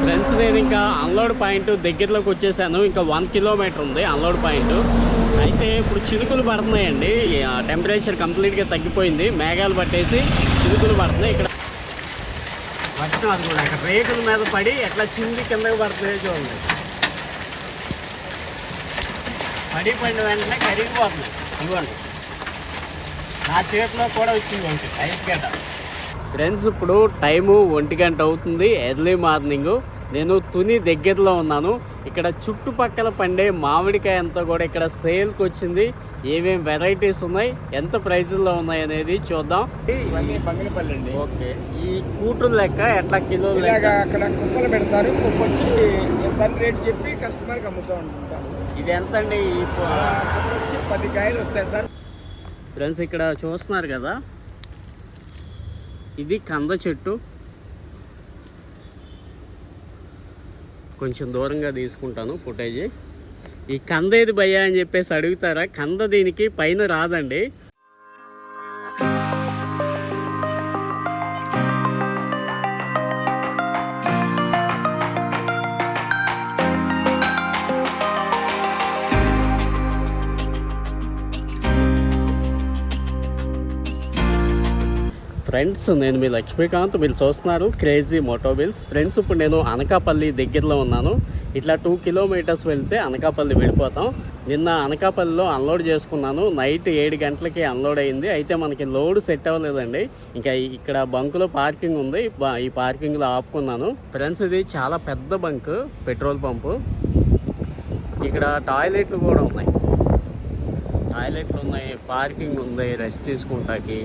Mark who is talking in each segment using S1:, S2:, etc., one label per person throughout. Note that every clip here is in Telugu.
S1: ఫ్రెండ్స్ నేను ఇంకా అన్లోడ్ పాయింట్ దగ్గరలోకి వచ్చేసాను. ఇంకా 1 కిలోమీటర్ ఉంది అన్లోడ్ పాయింట్. అయితే ఇప్పుడు చినుకులు పడుతున్నాయండి. టెంపరేచర్ కంప్లీట్గా తగ్గిపోయింది, మేఘాలు పట్టేసి చినుకులు పడుతున్నాయి. ఇక్కడ వర్షం అది కూడా అక్కడ రేకుల మీద పడి ఎట్లా చింది కిందకి పడుతున్నాయో చూడండి. పడిన వెంటనే కరిగిపోతున్నాయి. ఇవ్వండి, నా చేతిలో కూడా వచ్చింది ఒకటి ఐస్ గడ్డ. ఫ్రెండ్స్ ఇప్పుడు టైము 1 గంట అవుతుంది, ఎర్లీ మార్నింగ్. నేను తుని దగ్గరలో ఉన్నాను. ఇక్కడ చుట్టుపక్కల పండే మామిడికాయ అంతా కూడా ఇక్కడ సేల్కి వచ్చింది. ఏమేమి వెరైటీస్ ఉన్నాయి, ఎంత ప్రైజుల్లో ఉన్నాయి అనేది చూద్దాం.
S2: ఇవన్నీ బంగినపల్లి అండి.
S1: ఓకే, ఈ కూటులు లెక్క ఎట్లా కిలోలు లెక్క
S2: అక్కడ కుప్పలు పెడతారు. కుప్ప వచ్చి ఎంత రేట్ చెప్పి కస్టమర్కి అమ్ముతూ ఉంటారు.
S1: ఇది ఎంత అండి?
S2: వచ్చి 10 కాయలు వస్తాయి సార్.
S1: ఫ్రెండ్స్ ఇక్కడ చూస్తున్నారు కదా, ఇది కంద చెట్టు. కొంచెం దూరంగా తీసుకుంటాను ఫుటేజ్. ఈ కంద ఏది భయ్యా అని చెప్పేసి అడుగుతారా? కంద దీనికి పైన రాదండి. ఫ్రెండ్స్ నేను మీ లక్ష్మీకాంత్, మీరు చూస్తున్నారు క్రేజీ మోటోబిల్స్. ఫ్రెండ్స్ ఇప్పుడు నేను అనకాపల్లి దగ్గరలో ఉన్నాను. ఇట్లా 2 కిలోమీటర్స్ వెళ్తే అనకాపల్లి వెళ్ళిపోతాం. నిన్న అనకాపల్లిలో అన్లోడ్ చేసుకున్నాను. నైట్ 7 గంటలకి అన్లోడ్ అయింది. అయితే మనకి లోడ్ సెట్ అవ్వలేదండి. ఇంకా ఇక్కడ బంకులో పార్కింగ్ ఉంది, ఈ పార్కింగ్లో ఆపుకున్నాను. ఫ్రెండ్స్ ఇది చాలా పెద్ద బంక్, పెట్రోల్ పంపు. ఇక్కడ టాయిలెట్లు కూడా ఉన్నాయి, పార్కింగ్ ఉంది రెస్ట్ తీసుకుంటాకి.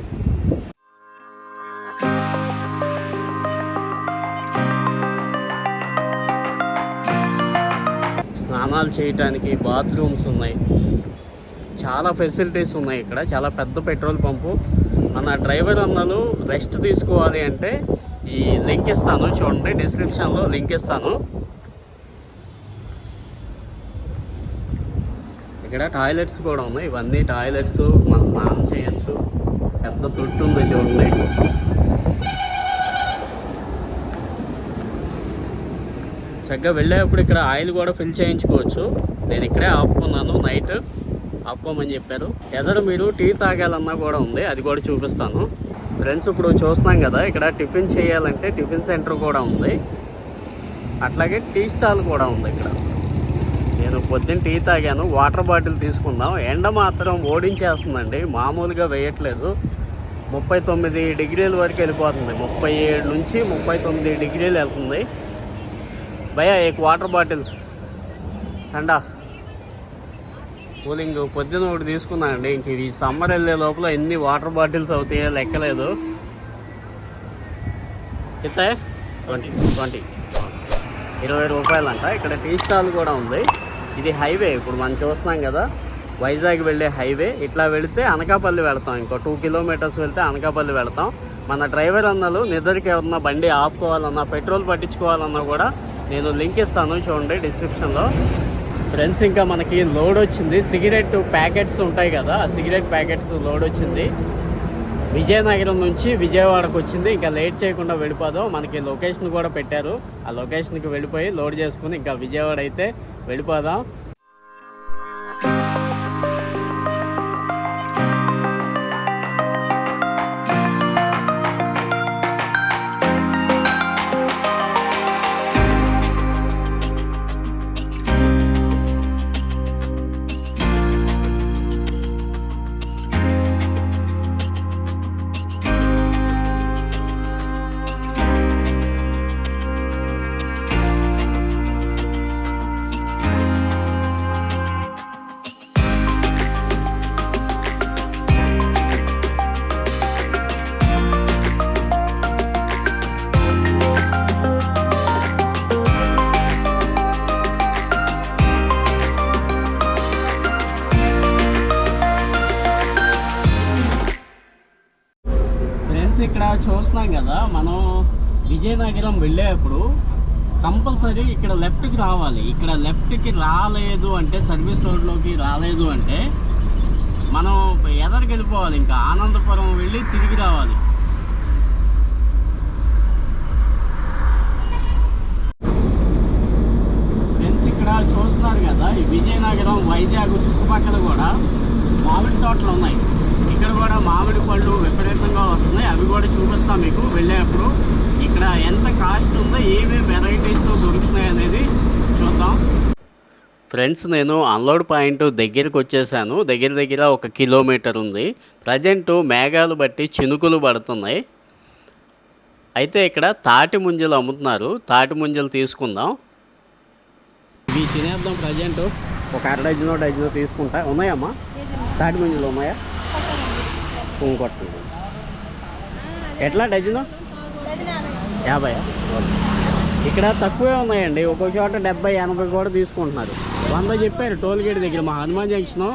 S1: స్నానాలు చేయడానికి బాత్రూమ్స్ ఉన్నాయి, చాలా ఫెసిలిటీస్ ఉన్నాయి ఇక్కడ. చాలా పెద్ద పెట్రోల్ పంపు. మన డ్రైవర్ అన్నలు రెస్ట్ తీసుకోవాలి అంటే ఈ లింక్ ఇస్తాను చూడండి, డిస్క్రిప్షన్లో లింక్ ఇస్తాను. ఇక్కడ టాయిలెట్స్ కూడా ఉన్నాయి. ఇవన్నీ టాయిలెట్స్, మనం స్నానం చేయొచ్చు. పెద్ద తొట్టు ఉంది చూడండి. చక్కగా వెళ్ళేటప్పుడు ఇక్కడ ఆయిల్ కూడా ఫిల్ చేయించుకోవచ్చు. నేను ఇక్కడే ఆపుకున్నాను, నైట్ ఆపుకోమని చెప్పారు. ఎదురు మీరు టీ తాగాలన్నా కూడా ఉంది, అది కూడా చూపిస్తాను. ఫ్రెండ్స్ ఇప్పుడు చూస్తున్నాం కదా, ఇక్కడ టిఫిన్ చేయాలంటే టిఫిన్ సెంటర్ కూడా ఉంది, అట్లాగే టీ స్టాల్ కూడా ఉంది ఇక్కడ. నేను పొద్దున్న టీ తాగాను. వాటర్ బాటిల్ తీసుకుందాం. ఎండ మాత్రం ఓడించేస్తుందండి, మామూలుగా వేయట్లేదు. 39 డిగ్రీల వరకు వెళ్ళిపోతుంది. 37 నుంచి 39 డిగ్రీలు వెళ్తుంది. భయ్యా एक వాటర్ బాటిల్ ఠండా కూలింగ్. పొద్దున ఒకటి తీసుకున్నానండి. ఇంక ఈ సమ్మర్ వెళ్ళే లోపల ఎన్ని వాటర్ బాటిల్స్ అవుతాయో లెక్కలేదు. ఎంత? 20 రూపాయలంట. ఇక్కడ టీ స్టాల్ కూడా ఉంది. ఇది హైవే, ఇప్పుడు మనం చూస్తున్నాం కదా, వైజాగ్ వెళ్ళే హైవే. ఇట్లా వెళితే అనకాపల్లి వెళతాం. ఇంకో 2 కిలోమీటర్స్ వెళ్తే అనకాపల్లి వెళతాం. మన డ్రైవర్ అన్నలు నిద్రకి ఏమన్నా బండి ఆపుకోవాలన్నా, పెట్రోల్ పట్టించుకోవాలన్నా కూడా నేను లింక్ ఇస్తాను చూడండి డిస్క్రిప్షన్లో. ఫ్రెండ్స్ ఇంకా మనకి లోడ్ వచ్చింది. సిగరెట్ ప్యాకెట్స్ ఉంటాయి కదా, ఆ సిగరెట్ ప్యాకెట్స్ లోడ్ వచ్చింది. విజయనగరం నుంచి విజయవాడకు వచ్చింది. ఇంకా లేట్ చేయకుండా వెళ్ళిపోదాం. మనకి లొకేషన్ కూడా పెట్టారు, ఆ లొకేషన్కి వెళ్ళిపోయి లోడ్ చేసుకుని ఇంకా విజయవాడ అయితే వెళ్ళిపోదాం. ఇక్కడ చూస్తున్నాం కదా, మనం విజయనగరం వెళ్ళేటప్పుడు కంపల్సరీ ఇక్కడ లెఫ్ట్కి రావాలి. ఇక్కడ లెఫ్ట్కి రాలేదు అంటే, సర్వీస్ రోడ్లోకి రాలేదు అంటే మనం ఎదరికి వెళ్ళిపోవాలి. ఇంకా ఆనందపురం వెళ్ళి తిరిగి రావాలి. ఈ విజయనగరం వైజాగ్ చుట్టుపక్కల కూడా మామిడి తోటలు ఉన్నాయి. ఇక్కడ కూడా మామిడి పళ్ళు విపరీతంగా వస్తున్నాయి. అవి కూడా చూపిస్తాం మీకు వెళ్ళేటప్పుడు. ఇక్కడ ఎంత కాస్ట్ ఉందో, ఏమేమి వెరైటీస్ దొరుకుతున్నాయి అనేది చూద్దాం. ఫ్రెండ్స్, నేను అన్లోడ్ పాయింట్ దగ్గరికి వచ్చేసాను. దగ్గర 1 కిలోమీటర్ ఉంది. ప్రజెంట్ మేఘాలు బట్టి చినుకులు పడుతున్నాయి. అయితే ఇక్కడ తాటి ముంజలు అమ్ముతున్నారు. తాటి ముంజలు తీసుకుందాం. ఇవి తినేద్దాం. ప్రజెంట్ ఒక డజను తీసుకుంటా. ఉన్నాయమ్మా తాటి ముంజలు? ఉన్నాయా? కొట్టు. ఎట్లా డజను? 50. ఇక్కడ తక్కువే ఉన్నాయండి. ఒక్కో చోట 70-80 కూడా తీసుకుంటున్నారు. 100 చెప్పారు టోల్ గేట్ దగ్గర. మా హనుమాన్ జంక్షన్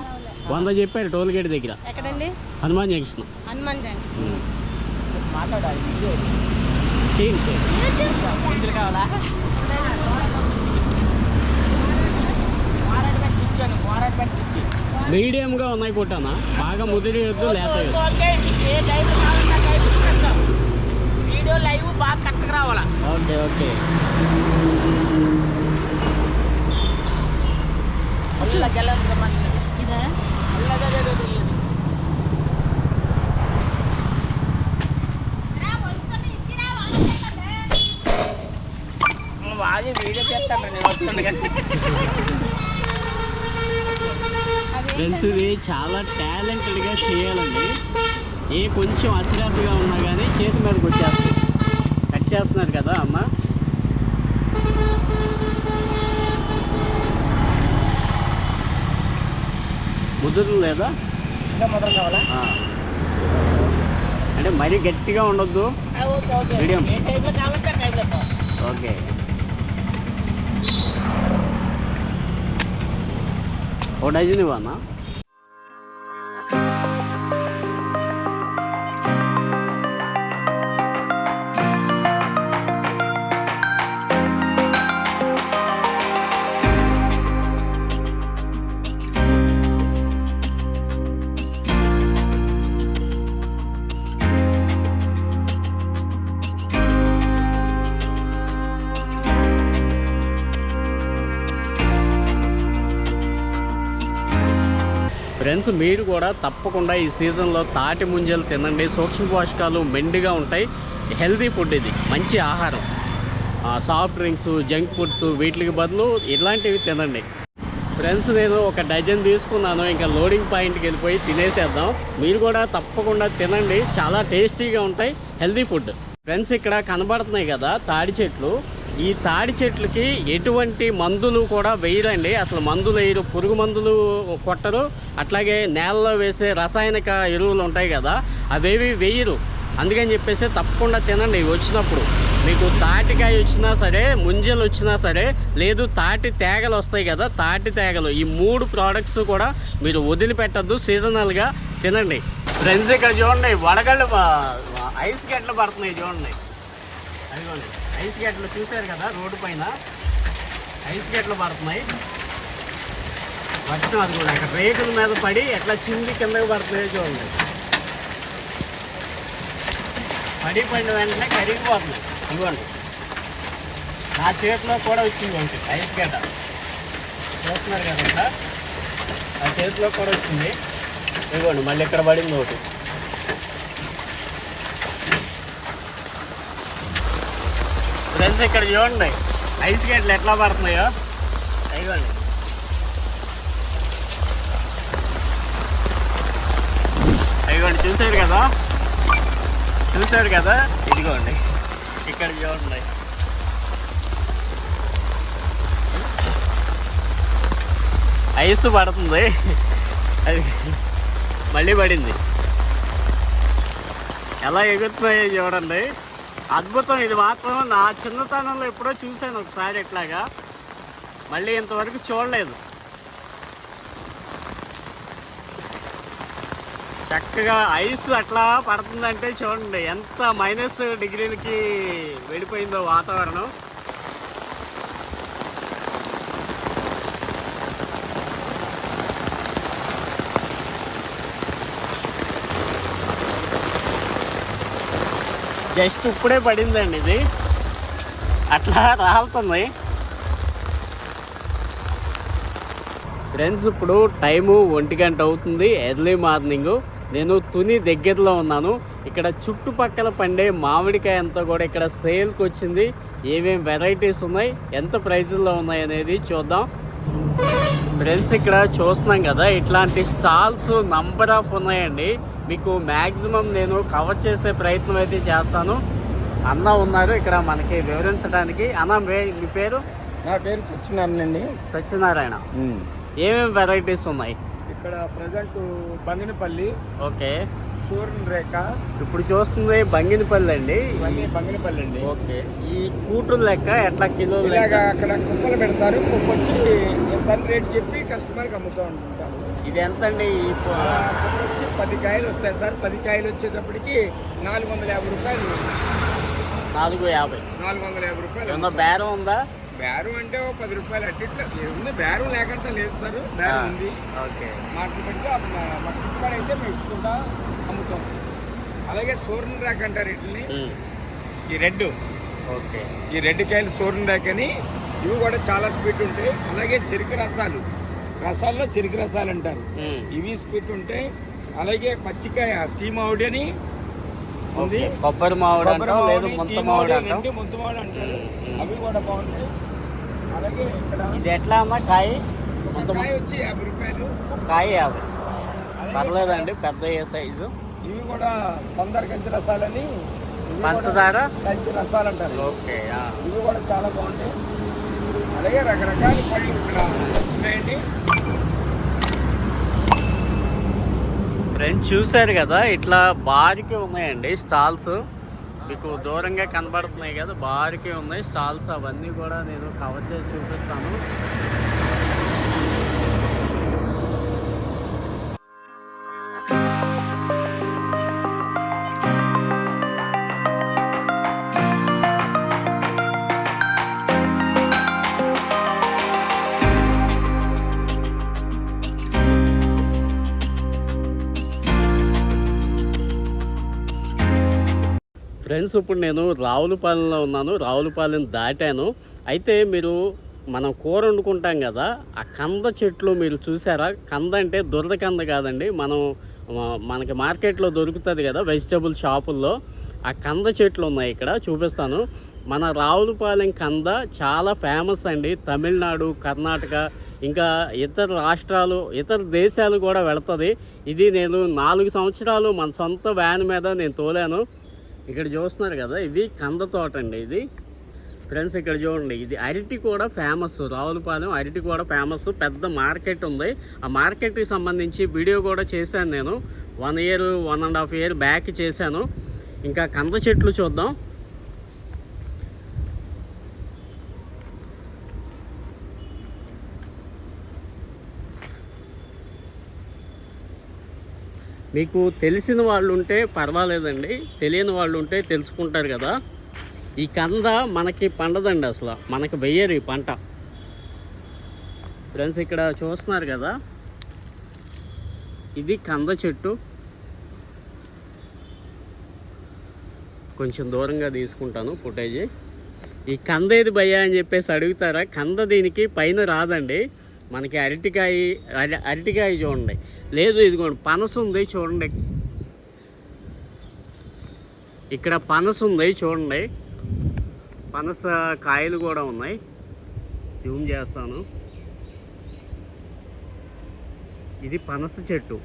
S1: 100 చెప్పారు టోల్ గేట్ దగ్గర.
S3: ఎక్కడండి?
S1: హనుమాన్ జంక్షన్.
S3: హనుమాన్ జంక్షన్.
S2: కావాలా?
S1: మీడియంగా ఉన్నాయి కొట్టానా? బాగా ముదిరియొద్దు, లేత
S2: వీడియో లైవ్ బాగా కరెక్ట్గా రావాలా?
S1: ఓకే.
S3: ఇదా?
S2: బాగా వీడియో చేస్తాను నేను వస్తుండగా.
S1: ఫ్రెండ్స్, ఇది చాలా టాలెంటెడ్గా చేయాలండి. కొంచెం అశ్రద్ధగా ఉన్నా కానీ చేతి మీదకి వచ్చేస్తుంది. కట్ చేస్తున్నారు కదా అమ్మ. ముదురు లేదా?
S2: ఇంకా మొదలు కావాలా?
S1: అంటే మరీ గట్టిగా ఉండొద్దు, మీడియం.
S2: ఏ టైప్లో కావాలంటే ఆ టైప్లో.
S1: ఓకే. ఓ డజన్ ఇవ్వనా? ఫ్రెండ్స్, మీరు కూడా తప్పకుండా ఈ సీజన్లో తాటి ముంజలు తినండి. సూక్ష్మ పోషకాలు మెండుగా ఉంటాయి. హెల్తీ ఫుడ్ ఇది, మంచి ఆహారం. సాఫ్ట్ డ్రింక్స్, జంక్ ఫుడ్స్ వీటికి బదులు ఇలాంటివి తినండి. ఫ్రెండ్స్, నేను 1 డజన్ తీసుకున్నాను. ఇంకా లోడింగ్ పాయింట్కి వెళ్ళిపోయి తినేసేద్దాం. మీరు కూడా తప్పకుండా తినండి, చాలా టేస్టీగా ఉంటాయి, హెల్తీ ఫుడ్. ఫ్రెండ్స్, ఇక్కడ కనబడుతున్నాయి కదా తాడి చెట్లు. ఈ తాడి చెట్లకి ఎటువంటి మందులు కూడా వేయరండి. అసలు మందులు వేయరు, పురుగు మందులు కొట్టరు. అట్లాగే నేలలో వేసే రసాయనిక ఎరువులు ఉంటాయి కదా, అవేవి వేయరు. అందుకని చెప్పేసి తప్పకుండా తినండి. వచ్చినప్పుడు మీకు తాటికాయ వచ్చినా సరే, ముంజలు వచ్చినా సరే, లేదు తాటి తేగలు వస్తాయి కదా, తాటి తేగలు, ఈ 3 ప్రోడక్ట్స్ కూడా మీరు వదిలిపెట్టద్దు. సీజనల్గా తినండి. ఫ్రెండ్స్, ఇక్కడ చూడండి వడగళ్ళు, ఐస్ గడ్డలు పడుతున్నాయి చూడండి. అదిగోండి ఐస్ గడ్డలు చూశారు కదా, రోడ్డు పైన ఐస్ గడ్డలు పడుతున్నాయి. వర్షం అది కూడా అక్కడ రేకుల మీద పడి ఎట్లా చింది కిందకి పడుతున్నాయో చూడండి. పడిన వెంటనే కరిగిపోతున్నాయి. ఇదిగోండి నా చేతిలో కూడా వచ్చింది ఒకటి ఐస్ గడ్డ. చూస్తున్నారు కదా ఇక్కడ, నా చేతిలో కూడా వచ్చింది. ఇదిగోండి మళ్ళీ ఇక్కడ పడింది ఒకటి. ఫ్రెండ్స్, ఇక్కడ చూడండి ఐస్ గడ్డలు ఎట్లా పడుతున్నాయో. ఇదిగోండి చూసారు కదా, ఇదిగోండి ఇక్కడ చూడండి. ఐస్ పడుతుంది, అది మళ్ళీ పడింది. ఎలా ఎగురుతున్నాయో చూడండి, అద్భుతం. ఇది మాత్రం నా చిన్నతనంలో ఎప్పుడో చూశాను ఒకసారి ఇట్లాగా, మళ్ళీ ఇంతవరకు చూడలేదు. చక్కగా ఐస్ అట్లా పడుతుందంటే చూడండి ఎంత -డిగ్రీలకి వెళ్ళిపోయిందో వాతావరణం. జస్ట్ ఇప్పుడే పడిందండి ఇది, అట్లా రాలుతుంది. ఫ్రెండ్స్, ఇప్పుడు టైము 1 గంట అవుతుంది, ఎర్లీ మార్నింగ్. నేను తుని దగ్గరలో ఉన్నాను. ఇక్కడ చుట్టుపక్కల పండే మామిడికాయ అంతా కూడా ఇక్కడ సేల్కి వచ్చింది. ఏమేమి వెరైటీస్ ఉన్నాయి, ఎంత ప్రైజుల్లో ఉన్నాయి అనేది చూద్దాం. ఫ్రెండ్స్, ఇక్కడ చూస్తున్నాం కదా, ఇట్లాంటి స్టాల్స్ నంబర్ ఆఫ్ ఉన్నాయండి. మీకు మ్యాక్సిమం నేను కవర్ చేసే ప్రయత్నం అయితే చేస్తాను. అన్న ఉన్నారు ఇక్కడ మనకి వివరించడానికి. అన్న, మీ పేరు?
S2: నా పేరు సత్యనారాయణ అండి.
S1: సత్యనారాయణ. ఏమేమి వెరైటీస్ ఉన్నాయి
S2: ఇక్కడ? ప్రజెంట్ బంగినపల్లి,
S1: ఓకే,
S2: సూర్యన్ రేఖ.
S1: ఇప్పుడు చూస్తుంది బంగినపల్లి అండి.
S2: బంగినపల్లి అండి.
S1: ఓకే, ఈ కూటులు లెక్క ఎట్లా కిలోలు లెక్క?
S2: అక్కడ కుప్పలు పెడతారు, కుప్ప వచ్చి ఎంత రేట్ చెప్పి కస్టమర్కి అమ్ముతూ ఉంటారు.
S1: ఇది ఎంత అండి? ఈ
S2: వచ్చి 10 కాయలు వస్తాయి సార్. 10 కాయలు వచ్చేటప్పటికి 450 రూపాయలు.
S1: 450.
S2: 450 రూపాయలు.
S1: ఏమన్నా బేరం ఉందా?
S2: బేరం అంటే 10 రూపాయలు అట్టిట్లా ఉంది. బేరం లేకుండా లేదు సార్, బేరం ఉంది.
S1: ఓకే,
S2: మాటలు పెడితే మా చుట్టుపక్కల అయితే మేము ఇచ్చుకుంటా అమ్ముతాం. అలాగే సూర్యన్ రేఖ అంటారు వీటిని. ఈ రెడ్,
S1: ఓకే, ఈ
S2: రెడ్ కాయలు సూర్యన్ రేఖ అని. ఇవి కూడా చాలా స్వీట్ ఉంటాయి. అలాగే చెరుకు రసాలు, రసాల్లో చెరుకు రసాలు అంటారు, ఇవి స్వీట్ ఉంటాయి. అలాగే పచ్చికాయ తీమావుడి అని ఉంది.
S1: కొబ్బరి మామిడి అంటాం, లేదు ముంత మామిడి అంటాం.
S2: ముంత మామిడి అంటారు, అవి కూడా బాగుంటాయి. అలాగే ఇక్కడ
S1: ఇది ఎట్లా అన్నా కాయ?
S2: కాయ వచ్చి 50 రూపాయలు.
S1: కాయ 50. పర్లేదండి, పెద్ద ఏ సైజు.
S2: ఇవి కూడా పందరు కంచి రసాలని,
S1: పంచదార
S2: కంచి రసాలు అంటారు.
S1: ఓకే,
S2: ఇవి కూడా చాలా బాగుంటాయి. అలాగే రకరకాల పళ్ళు ఇక్కడ ఉన్నాయండి.
S1: ఫ్రెండ్స్, చూశారు కదా, ఇట్లా బారికి ఉన్నాయండి స్టాల్స్. మీకు దూరంగా కనబడుతున్నాయి కదా, బారికి ఉన్నాయి స్టాల్స్. అవన్నీ కూడా నేను కవర్ చేసి చూపిస్తాను. ఫ్రెండ్స్, ఇప్పుడు నేను రావులపాలెంలో ఉన్నాను. రావులపాలెం దాటాను. అయితే మీరు మనం కూర వండుకుంటాం కదా, ఆ కంద చెట్లు మీరు చూసారా? కంద అంటే దురద కంద కాదండి, మనకి మార్కెట్లో దొరుకుతుంది కదా వెజిటబుల్ షాపుల్లో. ఆ కంద చెట్లు ఉన్నాయి ఇక్కడ, చూపిస్తాను. మన రావులపాలెం కంద చాలా ఫేమస్ అండి. తమిళనాడు, కర్ణాటక, ఇంకా ఇతర రాష్ట్రాలు, ఇతర దేశాలు కూడా వెళుతుంది. ఇది నేను 4 సంవత్సరాలు మన సొంత వ్యాన్ మీద నేను తోలాను. ఇక్కడ చూస్తున్నారు కదా, ఇది కంద తోట అండి. ఇది ఫ్రెండ్స్, ఇక్కడ చూడండి, ఇది అరటి కూడా ఫేమస్. రావులపాలెం అరటి కూడా ఫేమస్. పెద్ద మార్కెట్ ఉంది. ఆ మార్కెట్కి సంబంధించి వీడియో కూడా చేశాను నేను. 1 year 1.5 year బ్యాక్ చేశాను. ఇంకా కంద చెట్లు చూద్దాం. మీకు తెలిసిన వాళ్ళు ఉంటే పర్వాలేదండి, తెలియని వాళ్ళు ఉంటే తెలుసుకుంటారు కదా. ఈ కంద మనకి పండదండి, అసలు మనకి వెయ్యరు ఈ పంట. ఫ్రెండ్స్, ఇక్కడ చూస్తున్నారు కదా, ఇది కంద చెట్టు. కొంచెం దూరంగా తీసుకుంటాను ఫుటేజ్. ఈ కంద ఏది భయ్యా అని చెప్పేసి అడుగుతారా? కంద దీనికి పైన రాదండి. మనకి అరటికాయ చూడండి, లేదు ఇదిగోండి పనస ఉంది చూడండి. ఇక్కడ పనస ఉంది చూడండి, పనస కాయలు కూడా ఉన్నాయి. జూమ్ చేస్తాను. ఇది పనస చెట్టు.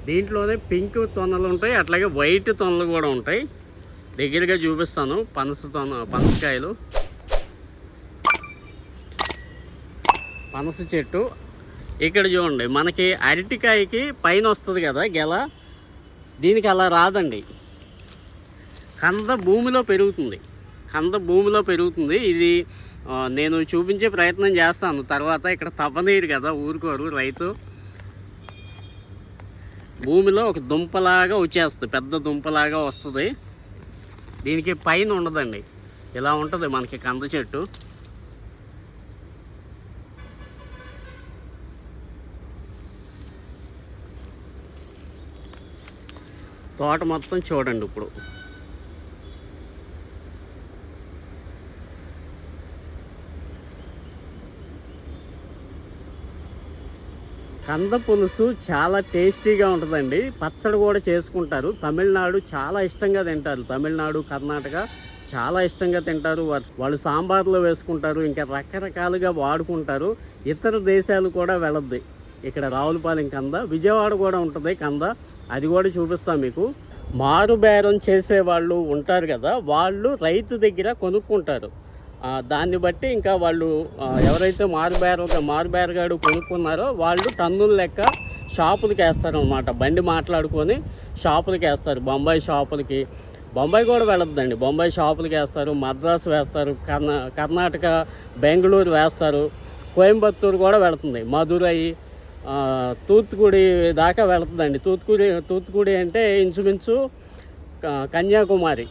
S1: దీంట్లోనే పింక్ తొనలు ఉంటాయి, అట్లాగే వైట్ తొనలు కూడా ఉంటాయి. దగ్గరగా చూపిస్తాను. పనసకాయలు, పనస చెట్టు. ఇక్కడ చూడండి, మనకి అరటికాయకి పైన వస్తుంది కదా గెల, దీనికి అలా రాదండి. కంద భూమిలో పెరుగుతుంది, కంద భూమిలో పెరుగుతుంది. ఇది నేను చూపించే ప్రయత్నం చేస్తాను తర్వాత. ఇక్కడ తవ్వనీరు కదా, ఊరుకోరు రైతు. భూమిలో ఒక దుంపలాగా వచ్చేస్తుంది, పెద్ద దుంపలాగా వస్తుంది. దీనికి పైన ఉండదండి, ఇలా ఉంటుంది మనకి కంద చెట్టు. తోట మొత్తం చూడండి. ఇప్పుడు కంద పులుసు చాలా టేస్టీగా ఉంటుందండి. పచ్చడి కూడా చేసుకుంటారు. తమిళనాడు చాలా ఇష్టంగా తింటారు. తమిళనాడు, కర్ణాటక చాలా ఇష్టంగా తింటారు. వాళ్ళు సాంబార్లో వేసుకుంటారు, ఇంకా రకరకాలుగా వాడుకుంటారు. ఇతర దేశాలు కూడా వెళ్ళద్ది ఇక్కడ రావులపాలెం కంద. విజయవాడ కూడా ఉంటుంది కంద, అది కూడా చూపిస్తాను మీకు. మారు బేరం చేసేవాళ్ళు ఉంటారు కదా, వాళ్ళు రైతు దగ్గర కొనుక్కుంటారు. దాన్ని బట్టి ఇంకా వాళ్ళు ఎవరైతే మారుబేరగాడు కొనుక్కున్నారో వాళ్ళు టన్నుల లెక్క షాపులకి వేస్తారు అన్నమాట. బండి మాట్లాడుకొని షాపులకి వేస్తారు. బొంబాయి షాపులకి, బొంబాయి కూడా వెళ్ళొద్దండి, బొంబాయి షాపులకి వేస్తారు, మద్రాసు వేస్తారు, కర్ణాటక బెంగళూరు వేస్తారు, కోయంబత్తూరు కూడా వెళుతుంది, మధురై, తూత్తుకుడి దాకా వెళుతుందండి. తూత్తుకుడి అంటే ఇంచుమించు కన్యాకుమారి.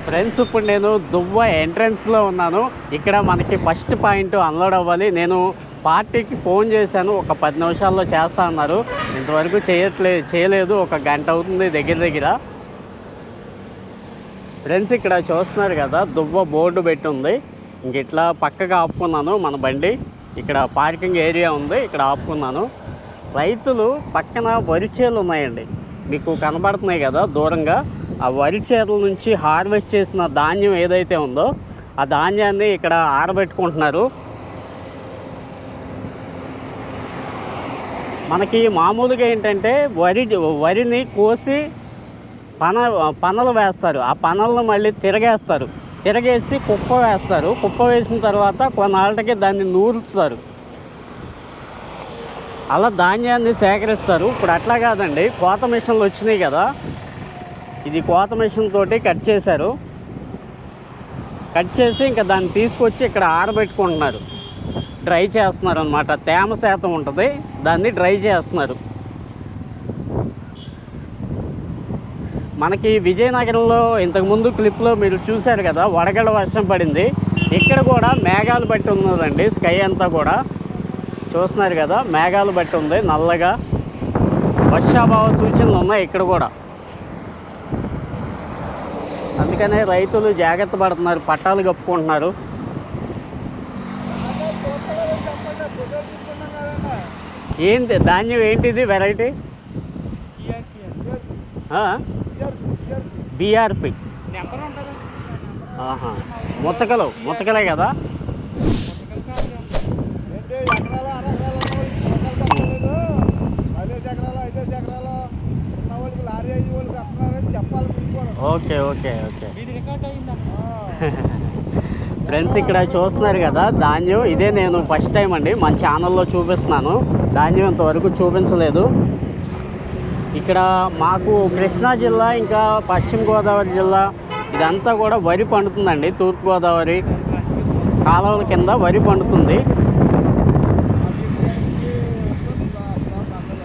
S1: ఫ్రెండ్స్, ఇప్పుడు నేను దువ్వ ఎంట్రన్స్లో ఉన్నాను. ఇక్కడ మనకి ఫస్ట్ పాయింట్ అన్లోడ్ అవ్వాలి. నేను పార్టీకి ఫోన్ చేశాను, ఒక 10 నిమిషాల్లో చేస్తా అన్నారు. ఇంతవరకు చేయలేదు. ఒక గంట అవుతుంది దగ్గర. ఫ్రెండ్స్, ఇక్కడ చూస్తున్నారు కదా, దువ్వ బోర్డు పెట్టి ఉంది. ఇంక ఇట్లా పక్కగా ఆపుకున్నాను మన బండి. ఇక్కడ పార్కింగ్ ఏరియా ఉంది, ఇక్కడ ఆపుకున్నాను. రైతులు పక్కన వరి చేలు ఉన్నాయండి, మీకు కనబడుతున్నాయి కదా దూరంగా. ఆ వరి చేతుల నుంచి హార్వెస్ట్ చేసిన ధాన్యం ఏదైతే ఉందో ఆ ధాన్యాన్ని ఇక్కడ ఆరబెట్టుకుంటున్నారు. మనకి మామూలుగా ఏంటంటే వరిని కోసి పనలు వేస్తారు. ఆ పనలను మళ్ళీ తిరగేసి కుప్ప వేస్తారు. కుప్ప వేసిన తర్వాత కొన్నాళ్ళకి దాన్ని నూరుస్తారు. అలా ధాన్యాన్ని సేకరిస్తారు. ఇప్పుడు అట్లా కాదండి, కోత మిషన్లు వచ్చినాయి కదా, ఇది కోత మిషన్ తోటి కట్ చేశారు. కట్ చేసి ఇంకా దాన్ని తీసుకొచ్చి ఇక్కడ ఆరబెట్టుకుంటున్నారు, డ్రై చేస్తున్నారు అన్నమాట. తేమ శాతం ఉంటుంది, దాన్ని డ్రై చేస్తున్నారు. మనకి విజయనగరంలో ఇంతకుముందు క్లిప్లో మీరు చూశారు కదా, వడగళ్ళ వర్షం పడింది. ఇక్కడ కూడా మేఘాలు బట్టి ఉన్నదండి, స్కై అంతా కూడా చూస్తున్నారు కదా, మేఘాలు బట్టి ఉంది నల్లగా. వర్షాభావ సూచనలు ఉన్నాయి ఇక్కడ కూడా. అందుకనే రైతులు జాగ్రత్త పడుతున్నారు, పట్టాలు కప్పుకుంటున్నారు. ఏంటి ధాన్యం, ఏంటిది వెరైటీ? బిఆర్పి. ముతకలే కదా. ఓకే. ఫ్రెండ్స్, ఇక్కడ చూస్తున్నారు కదా ధాన్యం, ఇదే నేను ఫస్ట్ టైం అండి మన ఛానల్లో చూపిస్తున్నాను. ధాన్యం ఇంతవరకు చూపించలేదు. ఇక్కడ మాకు కృష్ణా జిల్లా, ఇంకా పశ్చిమ గోదావరి జిల్లా ఇదంతా కూడా వరి పండుతుందండి. తూర్పుగోదావరి కాలువల కింద వరి పండుతుంది.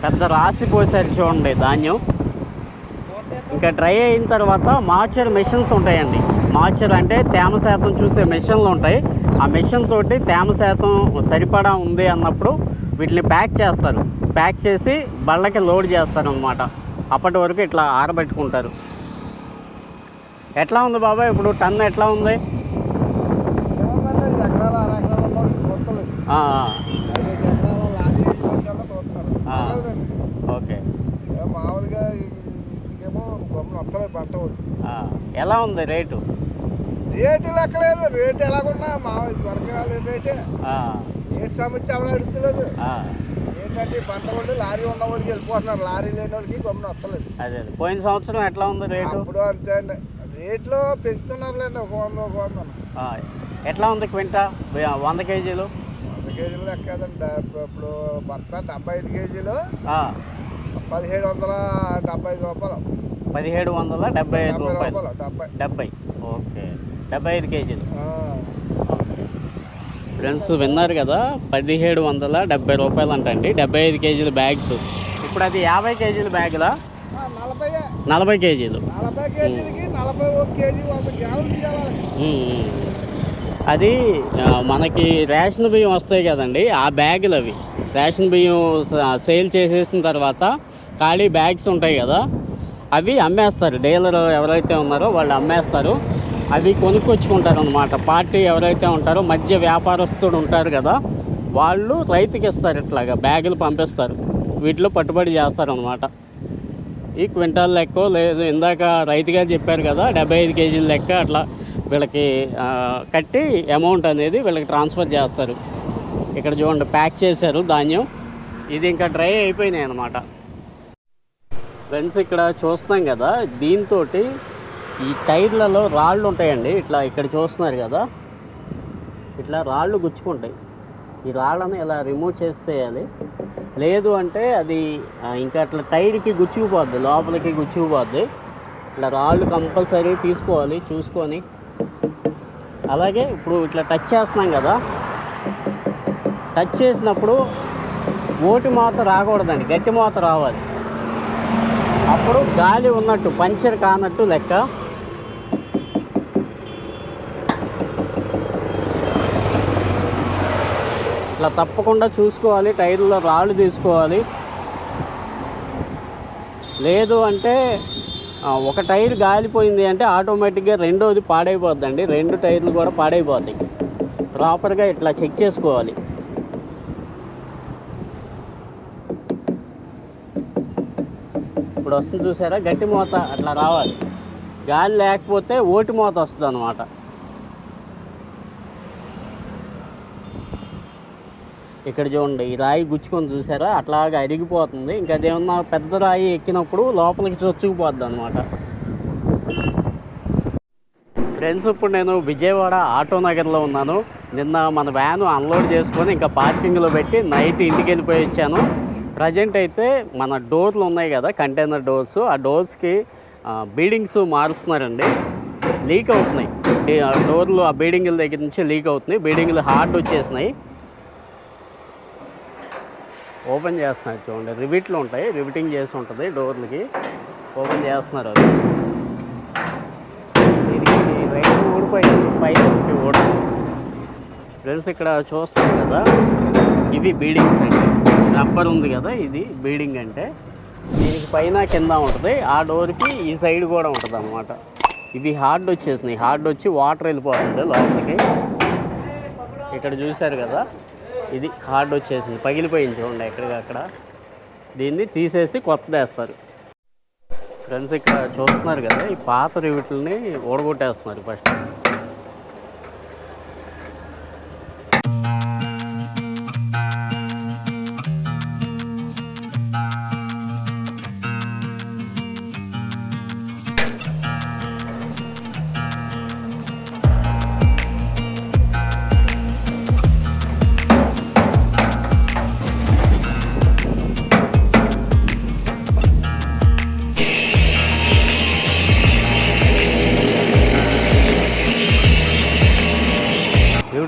S1: పెద్ద రాసి పోసారు చూడండి ధాన్యం. ఇంకా డ్రై అయిన తర్వాత మార్చర్ మెషిన్స్ ఉంటాయండి. మార్చర్ అంటే తేమ శాతం చూసే మెషిన్లు ఉంటాయి. ఆ మెషిన్ తోటి తేమ శాతం సరిపడా ఉంది అన్నప్పుడు వీటిని ప్యాక్ చేస్తారు. ప్యాక్ చేసి బళ్ళకి లోడ్ చేస్తారు అన్నమాట. అప్పటి వరకు ఇట్లా ఆరబెట్టుకుంటారు. ఎట్లా ఉంది బాబాయ్ ఇప్పుడు టన్ను ఎట్లా ఉంది? ఓకే.
S2: మామూలుగా పంట
S1: ఎలా ఉంది రేటు?
S2: రేటు లెక్కలేదు. రేటు ఎలాగున్నా మా వరకాల రేటే. రేటు సమస్య ఎవరు అడుగుతలేదు. ఏంటంటే పంట వాళ్ళు లారీ ఉన్న వాళ్ళకి వెళ్ళిపోతున్నారు, లారీ లేని వాళ్ళకి గమ్మున వస్తలేదు.
S1: అదే పోయిన సంవత్సరం ఎట్లా ఉంది రేటు?
S2: ఇప్పుడు అంతే అండి, రేట్లో పెంచుతున్నారులేండి. ఒక 100
S1: ఎట్లా ఉంది క్వింటా? 100 కేజీలు
S2: 100 కేజీలు లెక్క కదండి. ఇప్పుడు బత్త 75 కేజీలు 1775 రూపాయలు.
S1: 1775 రూపాయలు. 70. ఓకే, 75 కేజీలు. ఫ్రెండ్స్ విన్నారు కదా, 1770 రూపాయలు అంటండి 75 కేజీల బ్యాగ్స్. ఇప్పుడు అది 50 కేజీల బ్యాగులా? 40 కేజీలు.
S2: 40 కేజీలకి 41 కేజీ 100 గ్రాములు తీయాలి.
S1: అది మనకి రేషన్ బియ్యం వస్తాయి కదండి, ఆ బ్యాగులు అవి. రేషన్ బియ్యం సేల్ చేసేసిన తర్వాత ఖాళీ బ్యాగ్స్ ఉంటాయి కదా, అవి అమ్మేస్తారు. డీలర్ ఎవరైతే ఉన్నారో వాళ్ళు అమ్మేస్తారు. అవి కొనుక్కొచ్చుకుంటారు అన్నమాట. పార్టీ ఎవరైతే ఉంటారో మధ్య వ్యాపారస్తుడు ఉంటారు కదా, వాళ్ళు రైతుకి ఇస్తారు, ఇట్లాగా బ్యాగులు పంపిస్తారు. వీటిలో పట్టుబడి చేస్తారనమాట. ఈ క్వింటాల్ లెక్క లేదు, ఇందాక రైతు గారు చెప్పారు కదా 75 కేజీల లెక్క అట్లా వీళ్ళకి కట్టి అమౌంట్ అనేది వీళ్ళకి ట్రాన్స్ఫర్ చేస్తారు. ఇక్కడ చూడండి ప్యాక్ చేశారు ధాన్యం. ఇది ఇంకా డ్రై అయిపోయినాయి అన్నమాట. ఫ్రెండ్స్ ఇక్కడ చూస్తున్నాం కదా, దీంతో ఈ టైర్లలో రాళ్ళు ఉంటాయండి. ఇట్లా ఇక్కడ చూస్తున్నారు కదా, ఇట్లా రాళ్ళు గుచ్చుకుంటాయి. ఈ రాళ్ళని ఇలా రిమూవ్ చేసేయాలి. లేదు అంటే అది ఇంకా అట్లా టైర్కి గుచ్చుకుపోద్ది, లోపలికి గుచ్చుకుపోద్ది. ఇట్లా రాళ్ళు కంపల్సరీ తీసుకోవాలి చూసుకొని. అలాగే ఇప్పుడు ఇట్లా టచ్ చేస్తున్నాం కదా, టచ్ చేసినప్పుడు ఓటి మోత రాకూడదండి, గట్టి మోత రావాలి. అప్పుడు గాలి ఉన్నట్టు, పంచర్ కానట్టు లెక్క. ఇట్లా తప్పకుండా చూసుకోవాలి. టైర్లో రాళ్ళు తీసుకోవాలి. లేదు అంటే ఒక టైర్ గాలిపోయింది అంటే ఆటోమేటిక్గా రెండోది పాడైపోద్దండి. 2 టైర్లు కూడా పాడైపోతాయి. ప్రాపర్గా ఇట్లా చెక్ చేసుకోవాలి. ఇప్పుడు వస్తుంది చూసారా, గట్టి మోత అట్లా రావాలి. గాలి లేకపోతే ఓటి మోత వస్తుంది అన్నమాట. ఇక్కడ చూడండి ఈ రాయి గుచ్చుకొని చూసారా, అట్లాగా అరిగిపోతుంది. ఇంకా అదేమన్నా పెద్ద రాయి ఎక్కినప్పుడు లోపలికి చొచ్చుకుపోద్ది అనమాట. ఫ్రెండ్స్ ఇప్పుడు నేను విజయవాడ ఆటో నగర్లో ఉన్నాను. నిన్న మన వ్యాను అన్లోడ్ చేసుకొని ఇంకా పార్కింగ్లో పెట్టి నైట్ ఇంటికి వెళ్ళిపోయి వచ్చాను. ప్రజెంట్ అయితే మన డోర్లు ఉన్నాయి కదా, కంటైనర్ డోర్స్, ఆ డోర్స్కి బీడింగ్స్ మారుస్తున్నారండి. లీక్ అవుతున్నాయి డోర్లు. ఆ బీడింగుల దగ్గర నుంచి లీక్ అవుతున్నాయి. బీడింగులు హార్డ్ వచ్చేసినాయి. ఓపెన్ చేస్తున్నారు చూడండి, రివిట్లు ఉంటాయి, రివిటింగ్ చేసి ఉంటుంది డోర్లకి. ఓపెన్ చేస్తున్నారు. అది దీనికి రైట్ ఊడిపోయింది, పైన ఊడదు. ఫ్రెండ్స్ ఇక్కడ చూస్తాం కదా, ఇవి బీడింగ్స్ అండి. రబ్బర్ ఉంది కదా, ఇది బీడింగ్ అంటే. దీనికి పైన కింద ఉంటుంది. ఆ డోర్కి ఈ సైడ్ కూడా ఉంటుంది అన్నమాట. ఇవి హార్డ్ వచ్చేసినాయి. హార్డ్ వచ్చి వాటర్ వెళ్ళిపోతుంది లోపలికి. ఇక్కడ చూశారు కదా, ఇది హార్డ్ వచ్చేసింది, పగిలిపోయింది చూడండి ఎక్కడికక్కడ. దీన్ని తీసేసి కొత్తది వేస్తారు. ఫ్రెండ్స్ ఇక్కడ చూస్తున్నారు కదా, ఈ పాత రివిట్లని ఓడగొట్టేస్తున్నారు ఫస్ట్.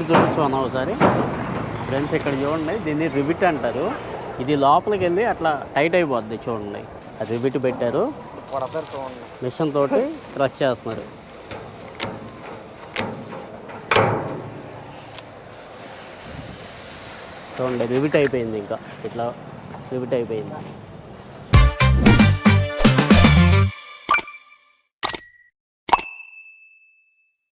S1: చూడొచ్చు అన్న ఒకసారి. ఫ్రెండ్స్ ఇక్కడ చూడండి, దీన్ని రివిట్ అంటారు. ఇది లోపలికి వెళ్ళి అట్లా టైట్ అయిపోద్ది చూడండి. రివిట్ పెట్టారు, మిషన్ తోటి క్రష్ చేస్తున్నారు. చూడండి రివిట్ అయిపోయింది, ఇంకా ఇట్లా రివిట్ అయిపోయింది.